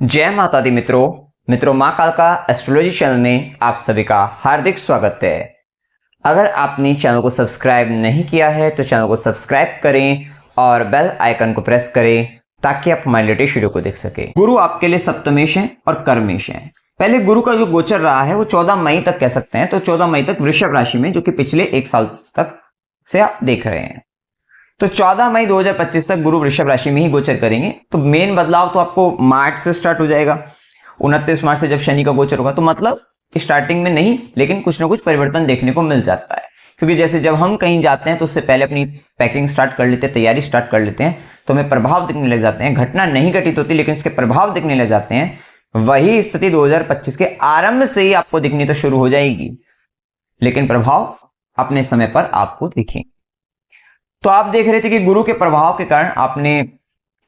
जय माता दी मित्रों माँ कालका एस्ट्रोलॉजी चैनल में आप सभी का हार्दिक स्वागत है। अगर आपने चैनल को सब्सक्राइब नहीं किया है तो चैनल को सब्सक्राइब करें और बेल आइकन को प्रेस करें ताकि आप हमारे लेटेस्ट वीडियो को देख सकें। गुरु आपके लिए सप्तमेश है और कर्मेश है। पहले गुरु का जो गोचर रहा है वो 14 मई तक कह सकते हैं, तो 14 मई तक वृषभ राशि में, जो कि पिछले एक साल तक से आप देख रहे हैं। तो 14 मई 2025 तक गुरु वृषभ राशि में ही गोचर करेंगे। तो मेन बदलाव तो आपको मार्च से स्टार्ट हो जाएगा। 29 मार्च से जब शनि का गोचर होगा, तो मतलब स्टार्टिंग में नहीं, लेकिन कुछ ना कुछ परिवर्तन देखने को मिल जाता है। क्योंकि जैसे जब हम कहीं जाते हैं तो उससे पहले अपनी पैकिंग स्टार्ट कर लेते हैं, तैयारी स्टार्ट कर लेते हैं, तो हमें प्रभाव दिखने लग जाते हैं। घटना नहीं घटित होती लेकिन उसके प्रभाव दिखने लग जाते हैं। वही स्थिति 2025 के आरंभ से ही आपको दिखनी तो शुरू हो जाएगी, लेकिन प्रभाव अपने समय पर आपको दिखेंगे। तो आप देख रहे थे कि गुरु के प्रभाव के कारण आपने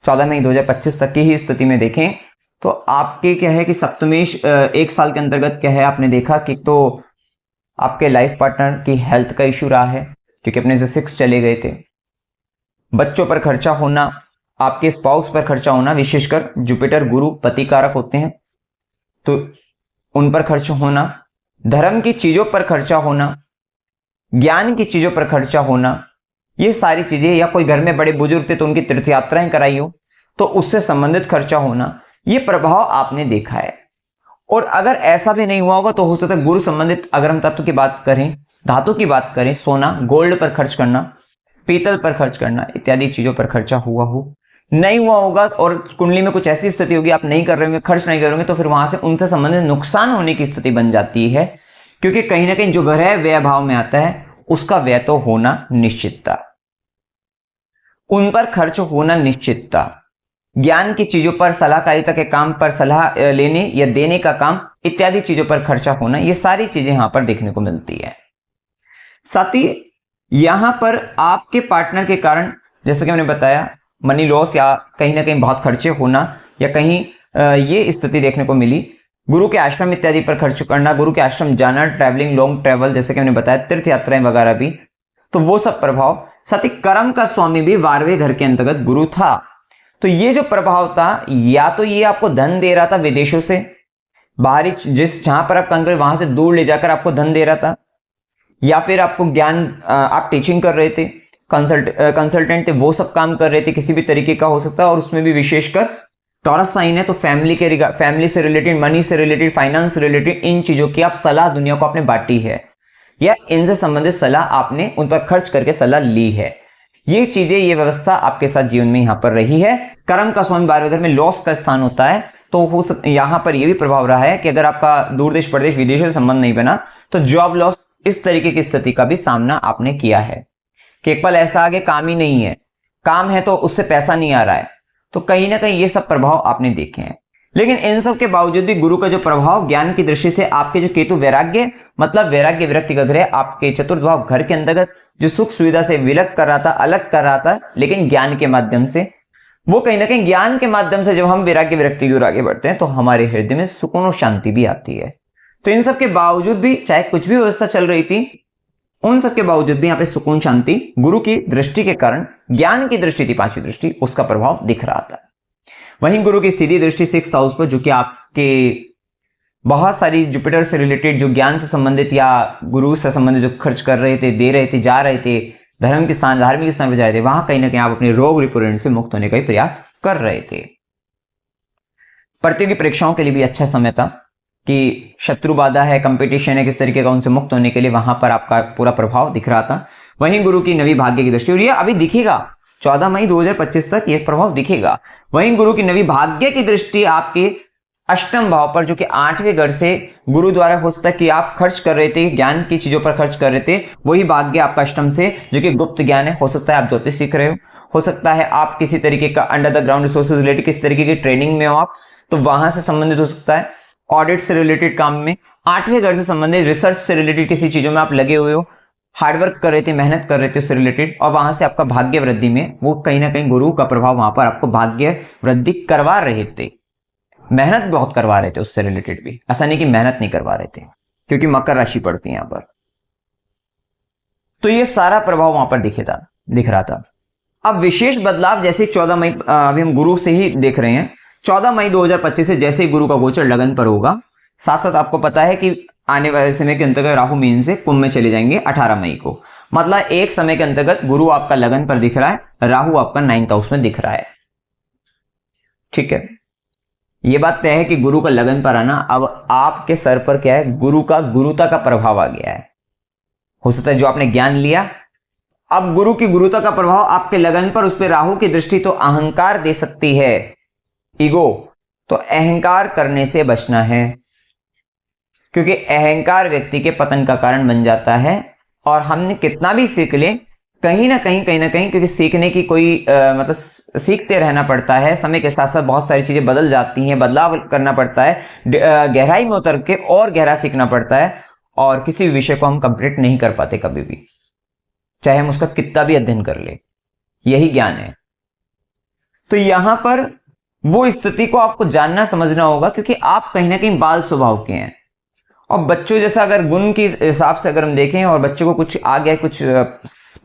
14 मई 2025 तक की ही स्थिति में देखें तो आपके क्या है कि सप्तमेश एक साल के अंतर्गत क्या है, आपने देखा कि तो आपके लाइफ पार्टनर की हेल्थ का इश्यू रहा है, क्योंकि अपने से 6 चले गए थे। बच्चों पर खर्चा होना, आपके स्पाउस पर खर्चा होना, विशेषकर जुपिटर गुरु पति कारक होते हैं तो उन पर खर्च होना, धर्म की चीजों पर खर्चा होना, ज्ञान की चीजों पर खर्चा होना, ये सारी चीजें, या कोई घर में बड़े बुजुर्ग थे तो उनकी तीर्थ यात्राएं कराई हो तो उससे संबंधित खर्चा होना, ये प्रभाव आपने देखा है। और अगर ऐसा भी नहीं हुआ होगा तो हो सकता है गुरु संबंधित, अगर हम तत्व की बात करें, धातु की बात करें, सोना गोल्ड पर खर्च करना, पीतल पर खर्च करना इत्यादि चीजों पर खर्चा हुआ हो। नहीं हुआ होगा और कुंडली में कुछ ऐसी स्थिति होगी, आप नहीं कर रहे होंगे, खर्च नहीं करोगे, तो फिर वहां से उनसे संबंधित नुकसान होने की स्थिति बन जाती है। क्योंकि कहीं ना कहीं जो ग्रह व्यय भाव में आता है उसका व्यय तो होना निश्चित था, उन पर खर्च होना निश्चित था। ज्ञान की चीजों पर, सलाहकारिता के काम पर, सलाह लेने या देने का काम इत्यादि चीजों पर खर्चा होना, ये सारी चीजें यहां पर देखने को मिलती है। साथ ही यहां पर आपके पार्टनर के कारण, जैसे कि मैंने बताया, मनी लॉस या कहीं ना कहीं बहुत खर्चे होना, या कहीं ये स्थिति देखने को मिली। गुरु के आश्रम इत्यादि पर खर्च करना, गुरु के आश्रम जाना, ट्रैवलिंग, लॉन्ग ट्रैवल, जैसे कि मैंने बताया, तीर्थ यात्राएं वगैरह भी, तो वो सब प्रभाव। साथ ही कर्म का स्वामी भी 12वें घर के अंतर्गत गुरु था, तो ये जो प्रभाव था, या तो ये आपको धन दे रहा था विदेशों से, बाहरी जिस जहां पर आप काम कर वहां से दूर ले जाकर आपको धन दे रहा था, या फिर आपको ज्ञान, आप टीचिंग कर रहे थे, कंसल्टेंट थे, वो सब काम कर रहे थे, किसी भी तरीके का हो सकता है। और उसमें भी विशेषकर टॉरस साइन है तो फैमिली से रिलेटेड, मनी से रिलेटेड, फाइनेंस से रिलेटेड, इन चीजों की आप सलाह दुनिया को आपने बांटी है, या इनसे संबंधित सलाह आपने उन पर खर्च करके सलाह ली है। ये चीजें, ये व्यवस्था आपके साथ जीवन में यहां पर रही है। कर्म का स्वामी 12वें घर में लॉस का स्थान होता है, तो यहां पर यह भी प्रभाव रहा है कि अगर आपका दूर देश प्रदेश विदेशों से संबंध नहीं बना तो जॉब लॉस, इस तरीके की स्थिति का भी सामना आपने किया है कि एक पल ऐसा आगे काम ही नहीं है, काम है तो उससे पैसा नहीं आ रहा है, तो कहीं ना कहीं ये सब प्रभाव आपने देखे हैं। लेकिन इन सब के बावजूद भी गुरु का जो प्रभाव ज्ञान की दृष्टि से, आपके जो केतु वैराग्य, मतलब वैराग्य विरक्ति का ग्रह, आपके चतुर्थ भाव घर के अंतर्गत जो सुख सुविधा से विलग कर रहा था, अलग कर रहा था, लेकिन ज्ञान के माध्यम से, वो कहीं ना कहीं ज्ञान के माध्यम से जब हम वैराग्य विरक्ति की ओर आगे बढ़ते हैं तो हमारे हृदय में सुकून और शांति भी आती है। तो इन सब के बावजूद भी, चाहे कुछ भी व्यवस्था चल रही थी, उन सब के बावजूद भी यहाँ पे सुकून शांति गुरु की दृष्टि के कारण, ज्ञान की दृष्टि थी, 5वीं दृष्टि, उसका प्रभाव दिख रहा था। वहीं गुरु की सीधी दृष्टि 6th हाउस पर, जो कि आपके बहुत सारी जुपिटर से रिलेटेड, जो ज्ञान से संबंधित या गुरु से संबंधित जो खर्च कर रहे थे, दे रहे थे, जा रहे थे, धर्म के स्थान, धार्मिक स्थान पर जा रहे थे, वहां कहीं ना कहीं आप अपने रोग रिपुरण से मुक्त होने का प्रयास कर रहे थे। प्रतियोगी परीक्षाओं के लिए भी अच्छा समय था कि शत्रु बाधा है, कंपटीशन है, किस तरीके का, उनसे मुक्त होने के लिए वहां पर आपका पूरा प्रभाव दिख रहा था। वहीं गुरु की नवी भाग्य की दृष्टि, और ये अभी दिखेगा 14 मई 2025 तक यह प्रभाव दिखेगा। वहीं गुरु की नवी भाग्य की दृष्टि आपके अष्टम भाव पर, जो कि 8वें घर से गुरु द्वारा हो सकता है कि आप खर्च कर रहे थे, ज्ञान की चीजों पर खर्च कर रहे थे, वही भाग्य आपका अष्टम से, जो कि गुप्त ज्ञान है। हो सकता है आप ज्योतिष सीख रहे हो सकता है आप किसी तरीके का under the ground resources related किसी तरीके की ट्रेनिंग में हो आप, तो वहां से संबंधित हो सकता है। ऑडिट से रिलेटेड काम में, 8वें घर से संबंधित रिसर्च से रिलेटेड किसी चीजों में आप लगे हुए हो, हार्डवर्क कर रहे थे, मेहनत कर रहे थे उससे रिलेटेड, और वहां से आपका भाग्य वृद्धि में, वो कहीं ना कहीं गुरु का प्रभाव वहां पर आपको भाग्य वृद्धि करवा रहे थे, मेहनत बहुत करवा रहे थे उससे रिलेटेड भी, ऐसा नहीं कि मेहनत नहीं करवा रहे थे, क्योंकि मकर राशि पड़ती है यहां पर। तो ये सारा प्रभाव वहां पर दिख रहा था। अब विशेष बदलाव जैसे 14 मई, अभी हम गुरु से ही देख रहे हैं, 14 मई 2025 से जैसे ही गुरु का गोचर लगन पर होगा, साथ साथ आपको पता है कि आने वाले समय के अंतर्गत राहु मीन से कुंभ में चले जाएंगे 18 मई को। मतलब एक समय के अंतर्गत गुरु आपका लगन पर दिख रहा है, राहु आपका 9th हाउस में दिख रहा है। ठीक है, यह बात तय है कि गुरु का लगन पर आना, अब आपके सर पर क्या है, गुरु का गुरुता का प्रभाव आ गया है। हो सकता है जो आपने ज्ञान लिया, अब गुरु की गुरुता का प्रभाव आपके लगन पर, उस पर राहु की दृष्टि तो अहंकार दे सकती है, ईगो, तो अहंकार करने से बचना है, क्योंकि अहंकार व्यक्ति के पतन का कारण बन जाता है। और हमने कितना भी सीख ले, कहीं ना कहीं क्योंकि सीखने की कोई मतलब सीखते रहना पड़ता है, समय के साथ साथ बहुत सारी चीजें बदल जाती हैं, बदलाव करना पड़ता है, गहराई में उतर के और गहरा सीखना पड़ता है, और किसी विषय को हम कंप्लीट नहीं कर पाते कभी भी, चाहे हम उसका कितना भी अध्ययन कर ले। यही ज्ञान है। तो यहां पर वो स्थिति को आपको जानना समझना होगा, क्योंकि आप कहीं ना कहीं बाल स्वभाव के हैं, और बच्चों जैसा अगर गुण के हिसाब से अगर हम देखें और बच्चों को कुछ आ गया, कुछ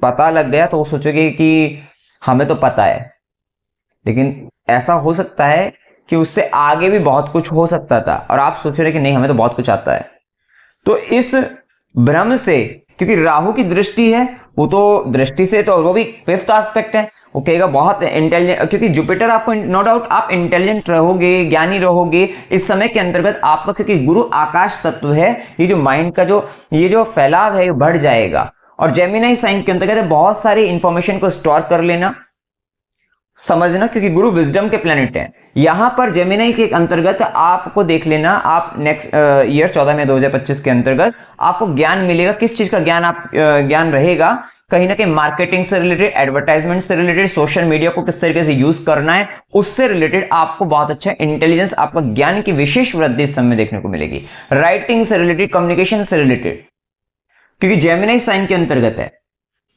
पता लग गया, तो वो सोचेंगे कि हमें तो पता है, लेकिन ऐसा हो सकता है कि उससे आगे भी बहुत कुछ हो सकता था, और आप सोच रहे कि नहीं हमें तो बहुत कुछ आता है। तो इस भ्रम से, क्योंकि राहु की दृष्टि है, वो तो दृष्टि से तो वो भी 5th एस्पेक्ट है, वो कहेगा बहुत इंटेलिजेंट, क्योंकि जुपिटर आपको नो डाउट आप इंटेलिजेंट रहोगे, ज्ञानी रहोगे इस समय के अंतर्गत आपका, क्योंकि गुरु आकाश तत्व है, ये जो माइंड का ये जो फैलाव है ये बढ़ जाएगा। और जेमिनी साइन के अंतर्गत बहुत सारी इंफॉर्मेशन को स्टोर कर लेना, समझना, क्योंकि गुरु विजडम के प्लेनेट है। यहां पर जेमिनी के अंतर्गत आपको देख लेना, आप नेक्स्ट ईयर 14 मई 2025 के अंतर्गत आपको ज्ञान मिलेगा। किस चीज का ज्ञान रहेगा, कहीं ना कहीं मार्केटिंग से रिलेटेड, एडवर्टाइजमेंट से रिलेटेड, सोशल मीडिया को किस तरीके से यूज करना है, उससे रिलेटेड आपको बहुत अच्छा इंटेलिजेंस, आपका ज्ञान की विशेष वृद्धि इस समय देखने को मिलेगी। राइटिंग से रिलेटेड, कम्युनिकेशन से रिलेटेड, क्योंकि जेमिनी साइन के अंतर्गत है।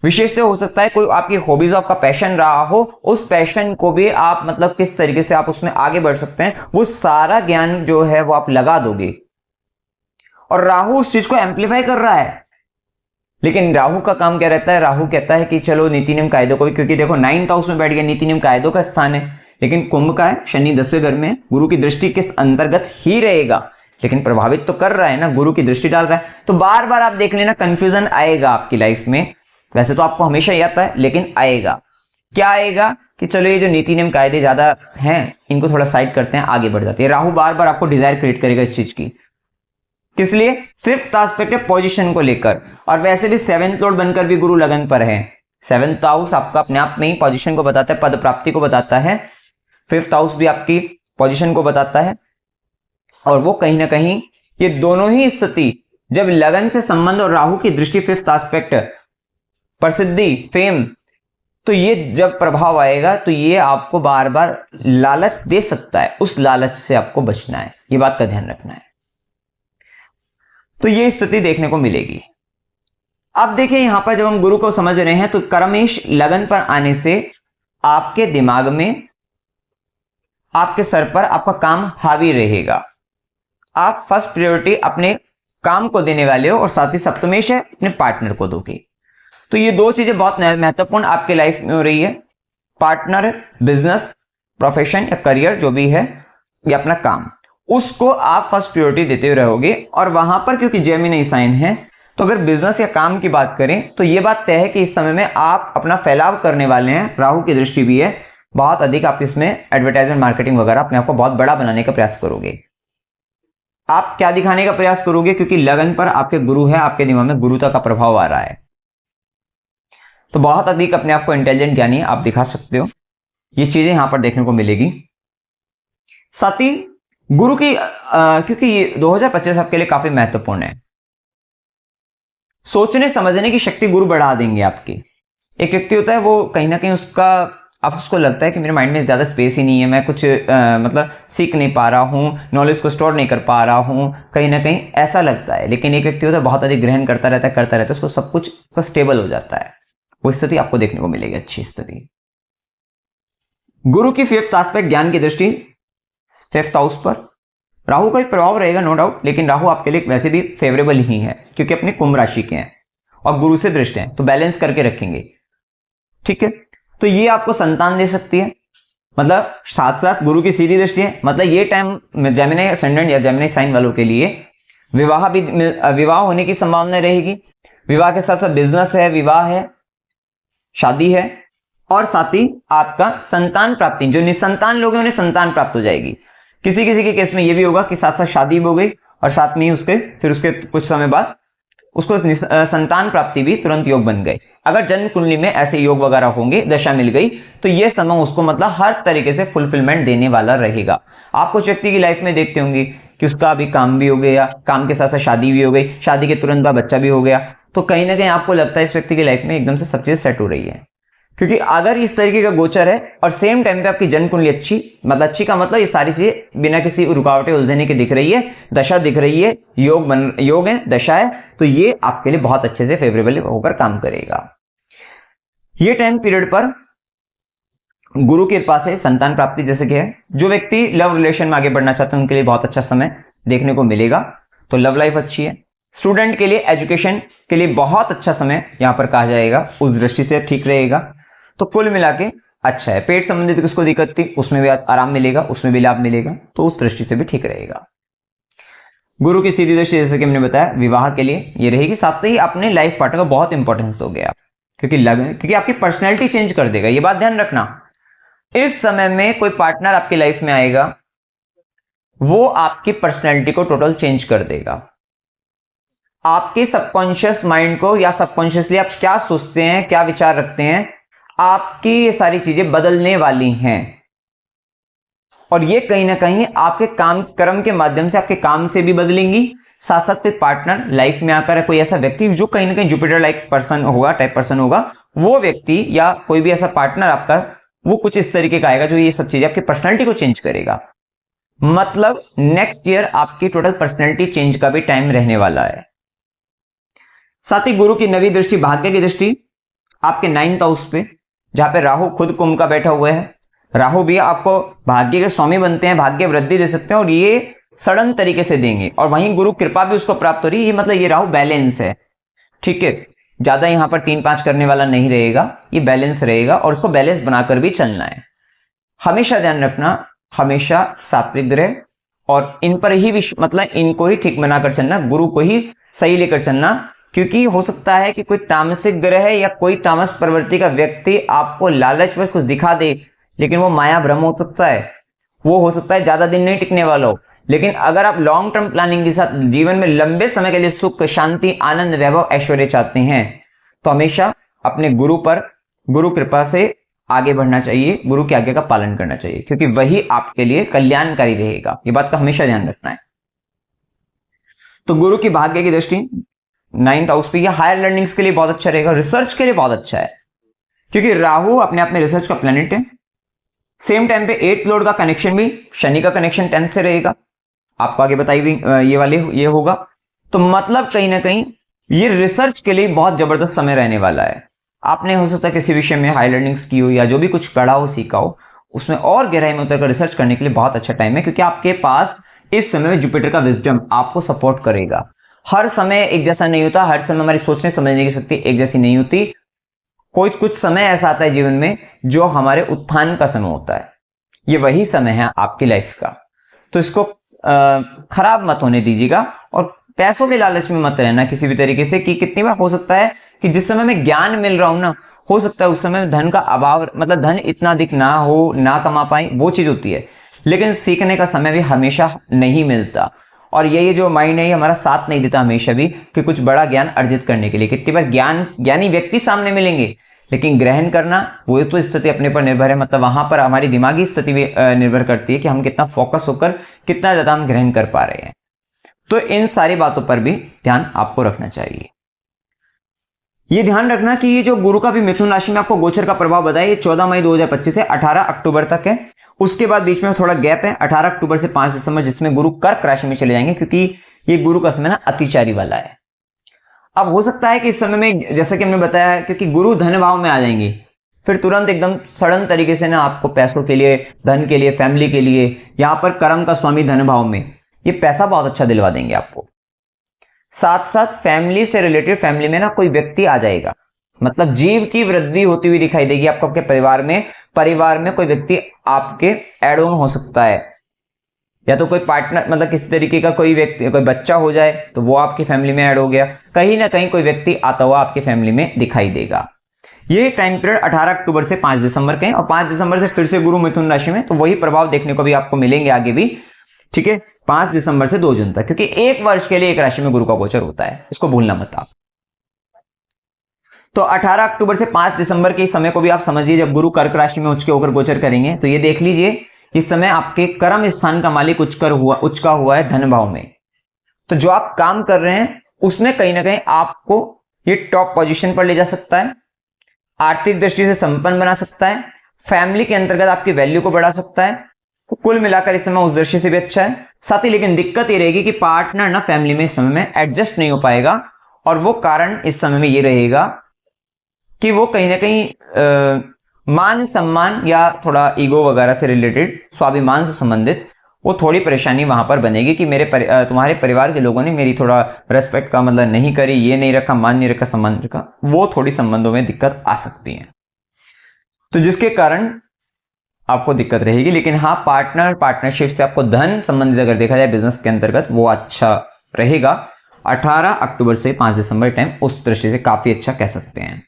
विशेषतः हो सकता है कोई आपकी हॉबीज, आपका पैशन रहा हो, उस पैशन को भी आप मतलब किस तरीके से आप उसमें आगे बढ़ सकते हैं, वो सारा ज्ञान जो है वो आप लगा दोगे। और राहु उस चीज को एम्पलीफाई कर रहा है, लेकिन राहु का काम क्या रहता है, राहु कहता है कि चलो नीति नियम कायदों को भी, क्योंकि देखो 9th हाउस में बैठ गया, नीति नियम कायदों का स्थान है, लेकिन कुंभ का है, शनि 10वें घर में है, गुरु की दृष्टि किस अंतर्गत ही रहेगा, लेकिन प्रभावित तो कर रहा है ना, गुरु की दृष्टि डाल रहा है। तो बार बार आप देख लेना, कंफ्यूजन आएगा आपकी लाइफ में, वैसे तो आपको हमेशा ही आता है, लेकिन आएगा। क्या आएगा कि चलो ये जो नीति नियम कायदे ज्यादा हैं इनको थोड़ा साइड करते हैं, आगे बढ़ जाते हैं। राहु बार बार आपको डिजायर क्रिएट करेगा इस चीज की, किस लिए, 5th एस्पेक्ट है पोजीशन को लेकर, और वैसे भी 7th लॉर्ड बनकर भी गुरु लगन पर है। 7th हाउस आपका अपने आप में ही पोजीशन को बताता है, पद प्राप्ति को बताता है, 5th हाउस भी आपकी पोजीशन को बताता है, और वो कहीं ना कहीं ये दोनों ही स्थिति जब लगन से संबंध और राहु की दृष्टि 5th एस्पेक्ट, प्रसिद्धि, फेम, तो ये जब प्रभाव आएगा तो ये आपको बार बार लालच दे सकता है, उस लालच से आपको बचना है, ये बात का ध्यान रखना है। तो ये स्थिति देखने को मिलेगी। अब देखिए यहां पर जब हम गुरु को समझ रहे हैं, तो कर्मेश लगन पर आने से आपके दिमाग में, आपके सर पर आपका काम हावी रहेगा। आप फर्स्ट प्रायोरिटी अपने काम को देने वाले हो, और साथ ही सप्तमेश है अपने पार्टनर को दोगे। तो ये दो चीजें बहुत महत्वपूर्ण आपके लाइफ में हो रही है, पार्टनर, बिजनेस, प्रोफेशन या करियर जो भी है, या अपना काम, उसको आप फर्स्ट प्रायोरिटी देते हुए रहोगे। और वहां पर क्योंकि जेमिनी साइन है, तो अगर बिजनेस या काम की बात करें तो ये बात तय है कि इस समय में आप अपना फैलाव करने वाले हैं, राहु की दृष्टि भी है, बहुत अधिक आप इसमें एडवर्टाइजमेंट, मार्केटिंग वगैरह अपने आप को बहुत बड़ा बनाने का प्रयास करोगे। आप क्या दिखाने का प्रयास करोगे, क्योंकि लगन पर आपके गुरु है, आपके दिमाग में गुरुता का प्रभाव आ रहा है, तो बहुत अधिक अपने आप को इंटेलिजेंट, ज्ञानी आप दिखा सकते हो। ये चीजें यहां पर देखने को मिलेगी। साथ ही गुरु की क्योंकि ये 2025 आपके लिए काफी महत्वपूर्ण है, सोचने समझने की शक्ति गुरु बढ़ा देंगे आपकी। एक व्यक्ति होता है वो कहीं ना कहीं उसको लगता है कि मेरे माइंड में ज्यादा स्पेस ही नहीं है, मैं कुछ मतलब सीख नहीं पा रहा हूँ, नॉलेज को स्टोर नहीं कर पा रहा हूँ, कहीं ना कहीं ऐसा लगता है। लेकिन एक व्यक्ति होता है बहुत अधिक ग्रहण करता रहता है, उसको सब कुछ स्टेबल हो जाता है। वो स्थिति आपको देखने को मिलेगी, अच्छी स्थिति। गुरु की 5th एस्पेक्ट, ज्ञान की दृष्टि 5th हाउस पर, राहु का भी प्रभाव रहेगा नो डाउट, लेकिन राहु आपके लिए वैसे भी फेवरेबल ही है, क्योंकि अपने कुंभ राशि के हैं और गुरु से दृष्ट हैं, तो बैलेंस करके रखेंगे। ठीक है, तो ये आपको संतान दे सकती है, मतलब साथ साथ गुरु की सीधी दृष्टि है, मतलब ये टाइम जेमिनी असेंडेंट या जेमिनी साइन वालों के लिए विवाह होने की संभावना रहेगी। विवाह के साथ साथ बिजनेस है, विवाह है, शादी है, और साथ ही आपका संतान प्राप्ति, जो निसंतान लोग हैं उन्हें संतान प्राप्त हो जाएगी। किसी किसी के केस में ये भी होगा कि साथ साथ शादी भी हो गई और साथ में ही उसके कुछ समय बाद उसको संतान प्राप्ति भी तुरंत योग बन गए। अगर जन्म कुंडली में ऐसे योग वगैरह होंगे, दशा मिल गई, तो ये समय उसको मतलब हर तरीके से फुलफिलमेंट देने वाला रहेगा। आप कुछ व्यक्ति की लाइफ में देखते होंगे कि उसका अभी काम भी हो गया, काम के साथ साथ शादी भी हो गई, शादी के तुरंत बाद बच्चा भी हो गया, तो कहीं ना कहीं आपको लगता है इस व्यक्ति की लाइफ में एकदम से सब चीज सेट हो रही है। क्योंकि अगर इस तरीके का गोचर है और सेम टाइम पे आपकी जन्म कुंडली अच्छी का मतलब ये सारी चीजें बिना किसी रुकावटें उलझने की दिख रही है, दशा दिख रही है, योग है, दशा है, तो ये आपके लिए बहुत अच्छे से फेवरेबल होकर काम करेगा। ये टाइम पीरियड पर गुरु की कृपा से संतान प्राप्ति जैसे कि है, जो व्यक्ति लव रिलेशन में आगे बढ़ना चाहते हैं उनके लिए बहुत अच्छा समय देखने को मिलेगा, तो लव लाइफ अच्छी है। स्टूडेंट के लिए एजुकेशन के लिए बहुत अच्छा समय यहां पर कहा जाएगा, उस दृष्टि से ठीक रहेगा। तो कुल मिला के अच्छा है। पेट संबंधित किसको दिक्कत थी उसमें भी आराम मिलेगा, उसमें भी लाभ मिलेगा, तो उस दृष्टि से भी ठीक रहेगा। गुरु की सीधी दृष्टि जैसे कि हमने बताया विवाह के लिए ये रहेगी। साथ ही अपने लाइफ पार्टनर का बहुत इंपॉर्टेंस हो गया, क्योंकि आपकी पर्सनैलिटी चेंज कर देगा। ये बात ध्यान रखना, इस समय में कोई पार्टनर आपकी लाइफ में आएगा, वो आपकी पर्सनैलिटी को टोटल चेंज कर देगा। आपके सबकॉन्शियस माइंड को या सबकॉन्शियसली आप क्या सोचते हैं, क्या विचार रखते हैं, आपकी ये सारी चीजें बदलने वाली हैं। और ये कहीं ना कहीं आपके काम कर्म के माध्यम से, आपके काम से भी बदलेंगी। साथ साथ कोई पार्टनर लाइफ में आकर कोई ऐसा व्यक्ति जो कहीं ना कहीं जुपिटर लाइक पर्सन होगा, टाइप पर्सन होगा, वो व्यक्ति या कोई भी ऐसा पार्टनर आपका वो कुछ इस तरीके का आएगा जो ये सब चीजें आपकी पर्सनैलिटी को चेंज करेगा। मतलब नेक्स्ट ईयर आपकी टोटल पर्सनैलिटी चेंज का भी टाइम रहने वाला है। साथ ही गुरु की नवी दृष्टि, भाग्य की दृष्टि आपके 9th हाउस पे, जहां पे राहु खुद कुंभ का बैठा हुआ है। राहु भी आपको भाग्य के स्वामी बनते हैं, भाग्य वृद्धि दे सकते हैं और ये सडन तरीके से देंगे। और वहीं गुरु कृपा भी उसको प्राप्त हो रही है, ये मतलब ये राहु बैलेंस है, ठीक है। ज्यादा यहां पर 3-5 करने वाला नहीं रहेगा, ये बैलेंस रहेगा और उसको बैलेंस बनाकर भी चलना है। हमेशा ध्यान रखना, हमेशा सात्विक ग्रह और इन पर ही मतलब इनको ही ठीक बनाकर चलना, गुरु को ही सही लेकर चलना। क्योंकि हो सकता है कि कोई तामसिक ग्रह या कोई तामस प्रवृत्ति का व्यक्ति आपको लालच में कुछ दिखा दे, लेकिन वो माया भ्रम हो सकता है, वो हो सकता है ज्यादा दिन नहीं टिकने वाला हो। लेकिन अगर आप लॉन्ग टर्म प्लानिंग के साथ जीवन में लंबे समय के लिए सुख, शांति, आनंद, वैभव, ऐश्वर्य चाहते हैं, तो हमेशा अपने गुरु पर, गुरु कृपा से आगे बढ़ना चाहिए, गुरु की आज्ञा का पालन करना चाहिए, क्योंकि वही आपके लिए कल्याणकारी रहेगा। ये बात का हमेशा ध्यान रखना है। तो गुरु की भाग्य की दृष्टि 9th हाउस पे, हायर लर्निंग्स के लिए बहुत अच्छा रहेगा, रिसर्च के लिए बहुत अच्छा है, क्योंकि राहु अपने आप में रिसर्च का प्लैनेट है। सेम टाइम पे 8th लॉर्ड का कनेक्शन भी, शनि का कनेक्शन 10th से रहेगा, आपको आगे बताई भी ये होगा। तो मतलब कहीं ना कहीं ये रिसर्च के लिए बहुत जबरदस्त समय रहने वाला है। आपने हो सकता है किसी विषय में हाई लर्निंग्स की हो या जो भी कुछ पढ़ा हो, सीखा हो, उसमें और गहराई में उतरकर रिसर्च करने के लिए बहुत अच्छा टाइम है, क्योंकि आपके पास इस समय में जुपिटर का विजडम आपको सपोर्ट करेगा। हर समय एक जैसा नहीं होता, हर समय हमारी सोचने समझने की शक्ति एक जैसी नहीं होती। कुछ समय ऐसा आता है जीवन में जो हमारे उत्थान का समय होता है, ये वही समय है आपकी लाइफ का। तो इसको खराब मत होने दीजिएगा और पैसों के लालच में मत रहना किसी भी तरीके से। कि कितनी बार हो सकता है कि जिस समय में ज्ञान मिल रहा हूं ना, हो सकता है उस समय धन का अभाव, मतलब धन इतना अधिक ना हो, ना कमा पाए, वो चीज होती है। लेकिन सीखने का समय भी हमेशा नहीं मिलता, और ये जो माइंड है ये हमारा साथ नहीं देता हमेशा भी कि कुछ बड़ा ज्ञान अर्जित करने के लिए। कितनी बार ज्ञानी व्यक्ति सामने मिलेंगे, लेकिन ग्रहण करना वो तो स्थिति अपने पर निर्भर है। मतलब वहां पर हमारी दिमागी स्थिति भी निर्भर करती है कि हम कितना फोकस होकर कितना ज्यादा हम ग्रहण कर पा रहे हैं। तो इन सारी बातों पर भी ध्यान आपको रखना चाहिए। ये ध्यान रखना कि ये जो गुरु का भी मिथुन राशि में आपको गोचर का प्रभाव बताया, ये 14 मई 2025 से 18 अक्टूबर तक है। उसके बाद बीच में थोड़ा गैप है 18 अक्टूबर से 5 दिसंबर, जिसमें गुरु कर्क राशि में चले जाएंगे, क्योंकि ये गुरु का समय ना अतिचारी वाला है। अब हो सकता है कि इस समय में, जैसे कि हमने बताया, क्योंकि गुरु धन भाव में आ जाएंगे, फिर तुरंत एकदम सडन तरीके से ना आपको पैसों के लिए, धन के लिए, फैमिली के लिए, यहां पर कर्म का स्वामी धन भाव में ये पैसा बहुत अच्छा दिलवा देंगे आपको। साथ साथ फैमिली से रिलेटेड, फैमिली में ना कोई व्यक्ति आ जाएगा, मतलब जीव की वृद्धि होती हुई दिखाई देगी आपको। आपके परिवार में परिवार में कोई व्यक्ति आपके ऐड ऑन हो सकता है, या तो कोई पार्टनर मतलब किसी तरीके का कोई व्यक्ति, कोई बच्चा हो जाए तो वो आपकी फैमिली में ऐड हो गया, कहीं ना कहीं कोई व्यक्ति आता हुआ आपकी फैमिली में दिखाई देगा। ये टाइम पीरियड 18 अक्टूबर से 5 दिसंबर के हैं, और 5 दिसंबर से फिर से गुरु मिथुन राशि में, तो वही प्रभाव देखने को भी आपको मिलेंगे आगे भी, ठीक है, 5 दिसंबर से 2 जून तक, क्योंकि एक वर्ष के लिए एक राशि में गुरु का गोचर होता है, इसको भूलना मत आप। तो 18 अक्टूबर से 5 दिसंबर के समय को भी आप समझिए, जब गुरु कर्क राशि में उच्च के होकर गोचर करेंगे, तो ये देख लीजिए इस समय आपके कर्म स्थान का मालिक उच्च का हुआ है धन भाव में। तो जो आप काम कर रहे हैं उसमें कहीं ना कहीं आपको ये टॉप पोजीशन पर ले जा सकता है, आर्थिक दृष्टि से संपन्न बना सकता है, फैमिली के अंतर्गत आपकी वैल्यू को बढ़ा सकता है। तो कुल मिलाकर इस समय उस दृष्टि से भी अच्छा है। साथ ही लेकिन दिक्कत ये रहेगी कि पार्टनर ना फैमिली में इस समय में एडजस्ट नहीं हो पाएगा, और वो कारण इस समय में ये रहेगा कि वो कहीं ना कहीं मान सम्मान या थोड़ा ईगो वगैरह से रिलेटेड, स्वाभिमान से संबंधित वो थोड़ी परेशानी वहां पर बनेगी कि तुम्हारे परिवार के लोगों ने मेरी थोड़ा रेस्पेक्ट का मतलब नहीं करी, ये नहीं रखा, मान नहीं रखा, सम्मान रखा, वो थोड़ी संबंधों में दिक्कत आ सकती है, तो जिसके कारण आपको दिक्कत रहेगी। लेकिन हाँ, पार्टनरशिप से आपको धन संबंधित अगर देखा जाए बिजनेस के अंतर्गत, वो अच्छा रहेगा। 18 अक्टूबर से 5 दिसंबर टाइम उस दृष्टि से काफी अच्छा कह सकते हैं।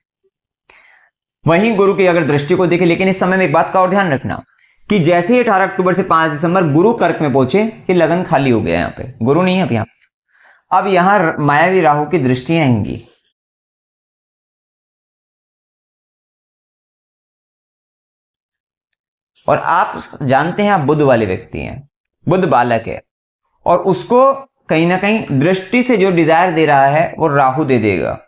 वहीं गुरु की अगर दृष्टि को देखें, लेकिन इस समय में एक बात का और ध्यान रखना कि जैसे ही 18 अक्टूबर से 5 दिसंबर गुरु कर्क में पहुंचे, ये लगन खाली हो गया, यहाँ पे गुरु नहीं है अब यहां मायावी राहु की दृष्टि आएंगी। और आप जानते हैं आप बुध वाले व्यक्ति हैं, बुध बालक है, और उसको कहीं ना कहीं दृष्टि से जो डिजायर दे रहा है वो राहु दे देगा।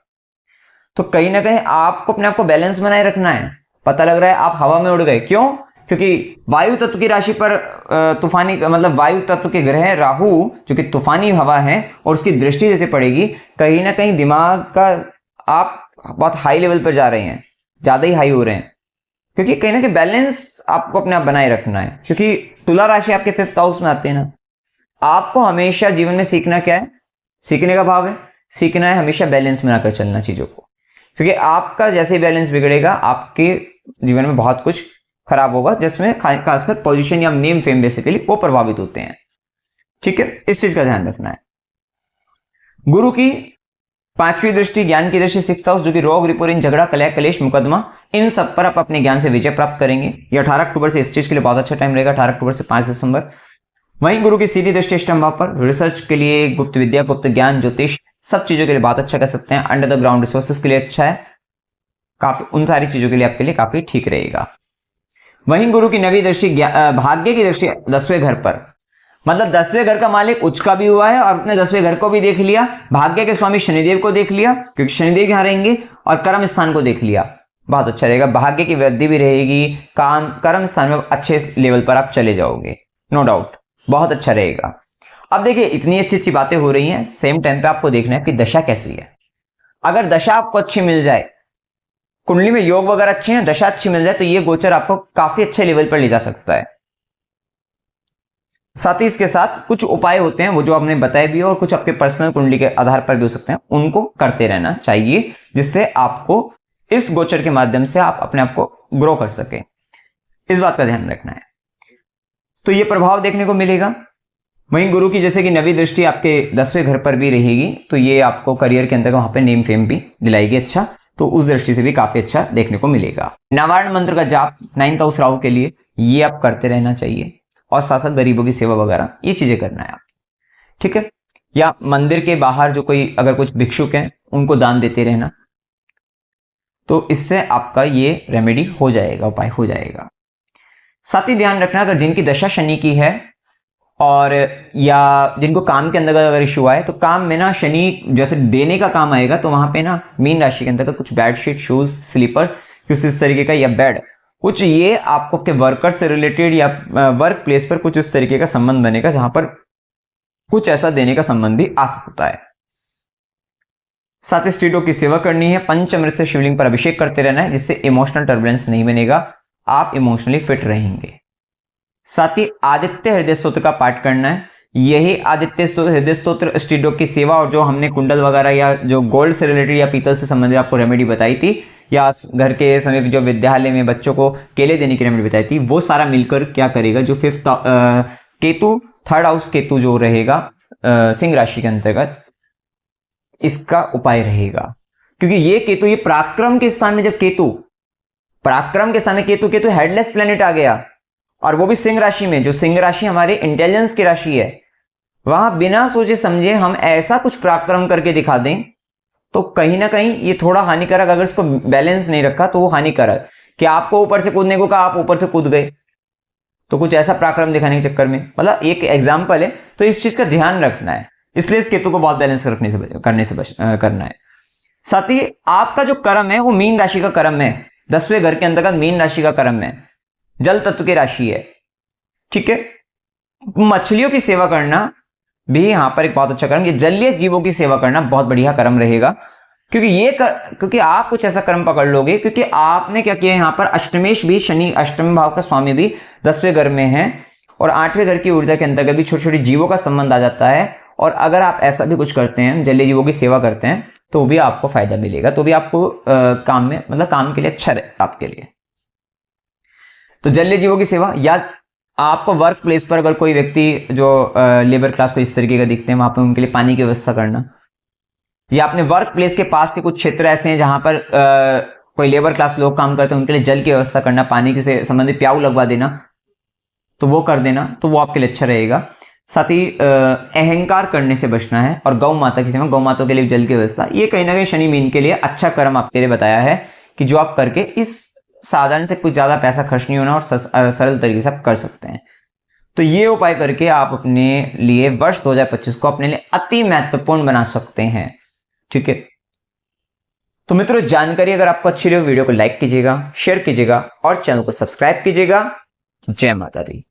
तो कहीं ना कहीं आपको अपने आप को बैलेंस बनाए रखना है। पता लग रहा है आप हवा में उड़ गए, क्यों? क्योंकि वायु तत्व की राशि पर तूफानी मतलब वायु तत्व के ग्रह राहु जो कि तूफानी हवा है, और उसकी दृष्टि जैसे पड़ेगी, कहीं ना कहीं दिमाग का आप बहुत हाई लेवल पर जा रहे हैं, ज्यादा ही हाई हो रहे हैं, क्योंकि कहीं ना कहीं बैलेंस आपको अपने आप बनाए रखना है। क्योंकि तुला राशि आपके 5th हाउस में आते हैं ना, आपको हमेशा जीवन में सीखना क्या है, सीखने का भाव है, सीखना है हमेशा बैलेंस बनाकर चलना चीजों को, क्योंकि आपका जैसे ही बैलेंस बिगड़ेगा आपके जीवन में बहुत कुछ खराब होगा, जिसमें खासकर पोजीशन या नेम फेम बेसिकली वो प्रभावित होते हैं, ठीक है, इस चीज का ध्यान रखना है। गुरु की 5वीं दृष्टि, ज्ञान की दृष्टि 6th हाउस, जो कि रोग रिपोरिन झगड़ा कलह कलेश मुकदमा, इन सब पर आप अपने ज्ञान से विजय प्राप्त करेंगे। ये 18 अक्टूबर से इस चीज के लिए बहुत अच्छा टाइम रहेगा, 18 अक्टूबर से 5 दिसंबर। वहीं गुरु की सीधी दृष्टि अष्टम भाव पर, रिसर्च के लिए, गुप्त विद्या, गुप्त ज्ञान, ज्योतिष, सब चीजों के लिए बहुत अच्छा कर सकते हैं। अंडर द ग्राउंड रिसोर्सेज के लिए अच्छा है, काफी उन सारी चीजों के लिए आपके लिए काफी ठीक रहेगा। वहीं गुरु की 9वीं दृष्टि भाग्य की दृष्टि 10वें घर पर, मतलब 10वें घर का मालिक उच्च का भी हुआ है, और अपने 10वें घर को भी देख लिया, भाग्य के स्वामी शनिदेव को देख लिया क्योंकि शनिदेव यहां रहेंगे, और कर्म स्थान को देख लिया, बहुत अच्छा रहेगा। भाग्य की वृद्धि भी रहेगी, काम कर्म स्थान में अच्छे लेवल पर आप चले जाओगे, नो डाउट, बहुत अच्छा रहेगा। अब देखिए इतनी अच्छी अच्छी बातें हो रही हैं, सेम टाइम पे आपको देखना है कि दशा कैसी है। अगर दशा आपको अच्छी मिल जाए, कुंडली में योग वगैरह अच्छे हैं, दशा अच्छी मिल जाए, तो ये गोचर आपको काफी अच्छे लेवल पर ले जा सकता है। साथ ही इसके साथ कुछ उपाय होते हैं वो जो आपने बताए भी, और कुछ आपके पर्सनल कुंडली के आधार पर भी हो सकते हैं, उनको करते रहना चाहिए, जिससे आपको इस गोचर के माध्यम से आप अपने आप को ग्रो कर सके, इस बात का ध्यान रखना है। तो ये प्रभाव देखने को मिलेगा। वहीं गुरु की जैसे कि 9वीं दृष्टि आपके 10वें घर पर भी रहेगी, तो ये आपको करियर के अंदर वहां पे नेम फेम भी दिलाएगी अच्छा, तो उस दृष्टि से भी काफी अच्छा देखने को मिलेगा। नवारण मंत्र का जाप 9th हाउस राहु के लिए, ये आप करते रहना चाहिए, और साथ साथ गरीबों की सेवा वगैरह ये चीजें करना है आप, ठीक है। या मंदिर के बाहर जो कोई अगर कुछ भिक्षुक हैं उनको दान देते रहना, तो इससे आपका ये रेमेडी हो जाएगा, उपाय हो जाएगा। साथ ही ध्यान रखना अगर जिनकी दशा शनि की है, और या जिनको काम के अंदर अगर इश्यू आए, तो काम में ना शनि जैसे देने का काम आएगा, तो वहां पे ना मीन राशि के अंदर का कुछ बेडशीट, शूज, स्लीपर, कुछ इस तरीके का, या बेड कुछ, ये आपको आपके वर्कर से रिलेटेड या वर्क प्लेस पर कुछ इस तरीके का संबंध बनेगा, जहां पर कुछ ऐसा देने का संबंध भी आ सकता है। साथ ही स्त्रीयों की सेवा करनी है, पंचामृत से शिवलिंग पर अभिषेक करते रहना है, जिससे इमोशनल टर्बुलेंस नहीं बनेगा, आप इमोशनली फिट रहेंगे। साथ ही आदित्य हृदय स्तोत्र का पाठ करना है, यही आदित्य स्तोत्र, हृदय स्तोत्र, स्त्री रोग की सेवा और जो हमने कुंडल वगैरह या जो गोल्ड से रिलेटेड या पीतल से संबंधित आपको रेमेडी बताई थी, या घर के समीप जो विद्यालय में बच्चों को केले देने की रेमेडी बताई थी, वो सारा मिलकर क्या करेगा, जो fifth Ketu, third house Ketu जो रहेगा सिंह राशि के अंतर्गत, इसका उपाय रहेगा। क्योंकि ये केतु, ये पराक्रम के स्थान में, जब केतु पराक्रम के स्थान में केतु हेडलेस प्लेनेट आ गया, और वो भी सिंह राशि में, जो सिंह राशि हमारे इंटेलिजेंस की राशि है, वहां बिना सोचे समझे हम ऐसा कुछ पराक्रम करके दिखा दें तो कहीं ना कहीं ये थोड़ा हानिकारक, अगर इसको बैलेंस नहीं रखा तो वो हानिकारक। कि आपको ऊपर से कूदने को कहा, आप ऊपर से कूद गए, तो कुछ ऐसा पराक्रम दिखाने के चक्कर में, मतलब एक एग्जाम्पल है, तो इस चीज का ध्यान रखना है। इसलिए इस केतु को बहुत बैलेंस करना है। साथ ही आपका जो कर्म है वो मीन राशि का कर्म है, 10वें घर के अंतर्गत मीन राशि का कर्म है, जल तत्व की राशि है, ठीक है। मछलियों की सेवा करना भी यहां पर एक बहुत अच्छा कर्म, ये जलीय जीवों की सेवा करना बहुत बढ़िया कर्म रहेगा। क्योंकि आप कुछ ऐसा कर्म पकड़ लोगे, क्योंकि आपने क्या किया, यहां पर अष्टमेश भी, शनि अष्टम भाव का स्वामी भी 10वें घर में है, और 8वें घर की ऊर्जा के अंतर्गत भी छोटे छोटे जीवों का संबंध आ जाता है। और अगर आप ऐसा भी कुछ करते हैं, जलीय जीवों की सेवा करते हैं, तो भी आपको फायदा मिलेगा, तो भी आपको काम में, मतलब काम के लिए अच्छा है आपके लिए। तो जलीय जीवों की सेवा, या आपको वर्क प्लेस पर अगर कोई व्यक्ति जो लेबर क्लास को इस तरीके का दिखते हैं, वहां पर उनके लिए पानी की व्यवस्था करना, या अपने वर्क प्लेस के पास के कुछ क्षेत्र ऐसे हैं जहां पर कोई लेबर क्लास लोग काम करते हैं, उनके लिए जल की व्यवस्था करना, पानी के से संबंधित प्याऊ लगवा देना, तो वो कर देना, तो वो आपके लिए अच्छा रहेगा। साथ ही अहंकार करने से बचना है, और गौ माता की सेवा, गौ माता के लिए जल की व्यवस्था, ये कहीं ना कहीं शनि मीन के लिए अच्छा कर्म आपके लिए बताया है, कि जो आप करके इस साधारण से कुछ ज्यादा पैसा खर्च नहीं होना, और सरल तरीके से आप कर सकते हैं। तो ये उपाय करके आप अपने लिए वर्ष 2025 को अपने लिए अति महत्वपूर्ण बना सकते हैं, ठीक है। तो मित्रों, जानकारी अगर आपको अच्छी लगी, वीडियो को लाइक कीजिएगा, शेयर कीजिएगा और चैनल को सब्सक्राइब कीजिएगा। जय माता दी।